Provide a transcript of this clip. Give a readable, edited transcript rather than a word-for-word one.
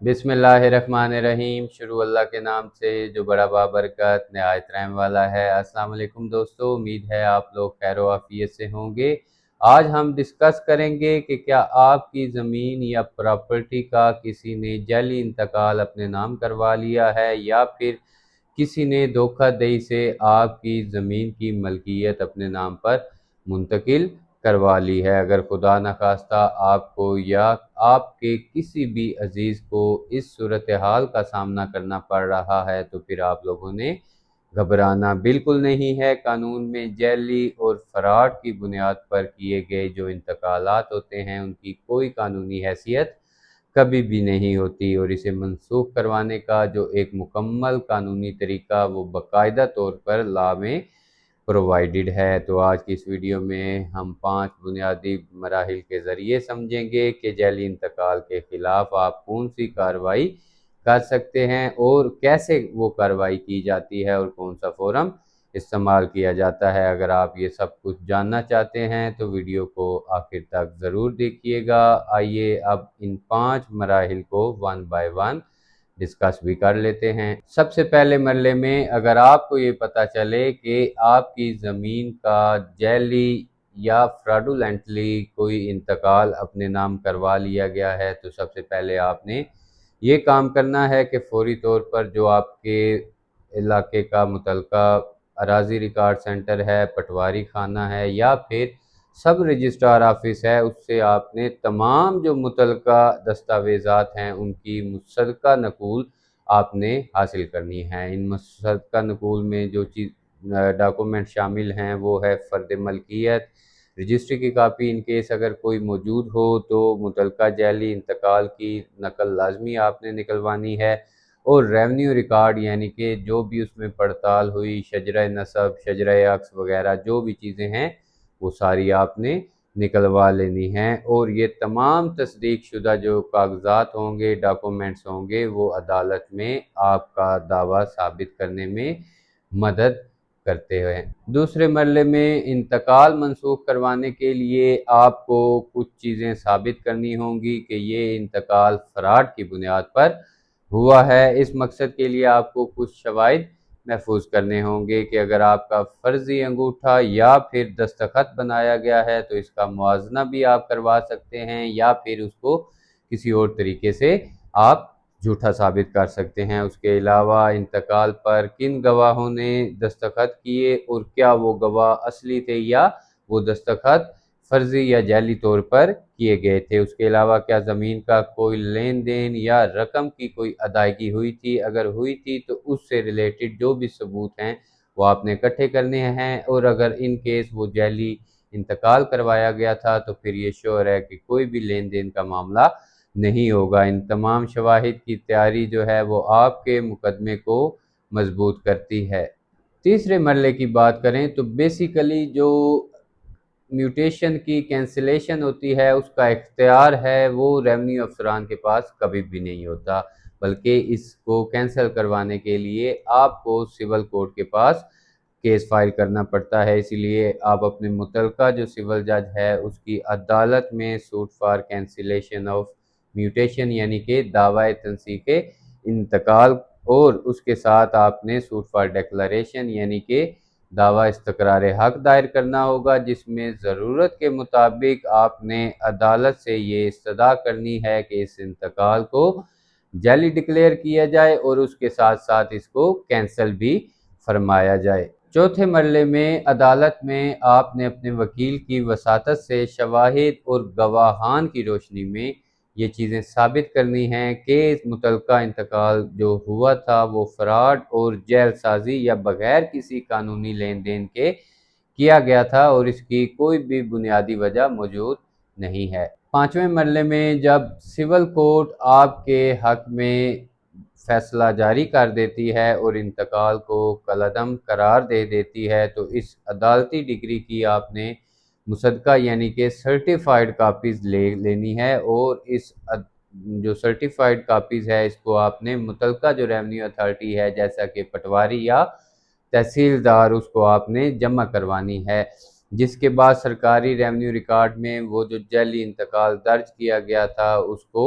बिस्मिल्लाहिर्रहमानिर्रहीम। शुरू अल्लाह के नाम से जो बड़ा बाबरकत नहायत रहम वाला है। अस्सलाम वालेकुम दोस्तों, उम्मीद है आप लोग खैर व आफियत से होंगे। आज हम डिस्कस करेंगे कि क्या आपकी ज़मीन या प्रॉपर्टी का किसी ने जाली इंतकाल अपने नाम करवा लिया है या फिर किसी ने धोखाधड़ी से आपकी ज़मीन की मलकियत अपने नाम पर मुंतकिल करवा ली है। अगर खुदा न खास्ता आपको या आपके किसी भी अजीज़ को इस सूरत हाल का सामना करना पड़ रहा है तो फिर आप लोगों ने घबराना बिल्कुल नहीं है। कानून में जैली और फराड की बुनियाद पर किए गए जो इंतकालात होते हैं उनकी कोई कानूनी हैसियत कभी भी नहीं होती, और इसे मनसूख करवाने का जो एक मुकम्मल कानूनी तरीका वो बाकायदा तौर पर लॉ में प्रोवाइडेड है। तो आज की इस वीडियो में हम 5 बुनियादी मराहिल के ज़रिए समझेंगे कि जाली इंतकाल के ख़िलाफ़ आप कौन सी कार्रवाई कर सकते हैं और कैसे वो कार्रवाई की जाती है और कौन सा फोरम इस्तेमाल किया जाता है। अगर आप ये सब कुछ जानना चाहते हैं तो वीडियो को आखिर तक ज़रूर देखिएगा। आइए अब इन 5 मराहिल को वन बाय वन डिस्कस भी कर लेते हैं। सबसे पहले मरले में अगर आपको ये पता चले कि आपकी ज़मीन का जैली या फ्रॉडुलेंटली कोई इंतकाल अपने नाम करवा लिया गया है तो सबसे पहले आपने ये काम करना है कि फौरी तौर पर जो आपके इलाके का मुतलका अराजी रिकॉर्ड सेंटर है, पटवारी खाना है या फिर सब रजिस्ट्रार ऑफिस है, उससे आपने तमाम जो मुतलका दस्तावेज़ात हैं उनकी मुसद्दका नकूल आपने हासिल करनी है। इन मुसद्दका नकूल में जो चीज़ डॉक्यूमेंट शामिल हैं वो है फ़र्द मलकियत, रजिस्ट्री की कापी इन केस अगर कोई मौजूद हो तो मुतलका जाली इंतकाल की नकल लाजमी आपने निकलवानी है, और रेवेन्यू रिकॉर्ड यानी कि जो भी उसमें पड़ताल हुई, शजरा नसब, शजरा अक्स वगैरह जो भी चीज़ें हैं वो सारी आपने निकलवा लेनी हैं। और ये तमाम तस्दीक शुदा जो कागजात होंगे, डॉक्यूमेंट्स होंगे, वो अदालत में आपका दावा साबित करने में मदद करते हैं। दूसरे मरले में इंतकाल मनसूख करवाने के लिए आपको कुछ चीज़ें साबित करनी होंगी कि ये इंतकाल फ़राड की बुनियाद पर हुआ है। इस मकसद के लिए आपको कुछ शवाहिद महफूज करने होंगे कि अगर आपका फ़र्ज़ी अंगूठा या फिर दस्तखत बनाया गया है तो इसका मुआवजा भी आप करवा सकते हैं या फिर उसको किसी और तरीके से आप झूठा साबित कर सकते हैं। उसके अलावा इंतकाल पर किन गवाहों ने दस्तखत किए और क्या वो गवाह असली थे या वो दस्तखत फर्जी या जाली तौर पर किए गए थे। उसके अलावा क्या ज़मीन का कोई लेन देन या रकम की कोई अदायगी हुई थी, अगर हुई थी तो उससे रिलेटेड जो भी सबूत हैं वो आपने इकट्ठे करने हैं, और अगर इन केस वो जाली इंतकाल करवाया गया था तो फिर ये श्योर है कि कोई भी लेन देन का मामला नहीं होगा। इन तमाम शवाहिद की तैयारी जो है वो आपके मुकदमे को मजबूत करती है। तीसरे मरले की बात करें तो बेसिकली जो म्यूटेशन की कैंसिलेशन होती है उसका इख्तियार है वो रेवेन्यू अफसरान के पास कभी भी नहीं होता, बल्कि इसको कैंसिल करवाने के लिए आपको सिविल कोर्ट के पास केस फाइल करना पड़ता है। इसीलिए आप अपने मुतलका जो सिविल जज है उसकी अदालत में suit for cancellation of mutation यानी कि दावा तनसीख इंतकाल, और उसके साथ आपने सूट फॉर डिक्लेरेशन यानी कि दावा इस्तकरार हक दायर करना होगा, जिसमें ज़रूरत के मुताबिक आपने अदालत से ये इस्तदा करनी है कि इस इंतकाल को जाली डिक्लेयर किया जाए और उसके साथ साथ इसको कैंसिल भी फरमाया जाए। चौथे मरले में अदालत में आपने अपने वकील की वसातत से शवाहिद और गवाहान की रोशनी में ये चीज़ें साबित करनी हैं कि मुतलका इंतकाल जो हुआ था वो फ्रॉड और जेल साजी या बगैर किसी कानूनी लेन देन के किया गया था और इसकी कोई भी बुनियादी वजह मौजूद नहीं है। पाँचवें मरले में जब सिविल कोर्ट आपके हक में फैसला जारी कर देती है और इंतकाल को कलअदम करार दे देती है तो इस अदालती डिग्री की आपने मुसद्दका यानी कि सर्टिफाइड कापीज़ लेनी है, और इस जो सर्टिफाइड कापीज़ है इसको आपने मुतलका जो रेवेन्यू अथॉरिटी है जैसा कि पटवारी या तहसीलदार उसको आपने जमा करवानी है, जिसके बाद सरकारी रेवेन्यू रिकॉर्ड में वो जो जाली इंतकाल दर्ज किया गया था उसको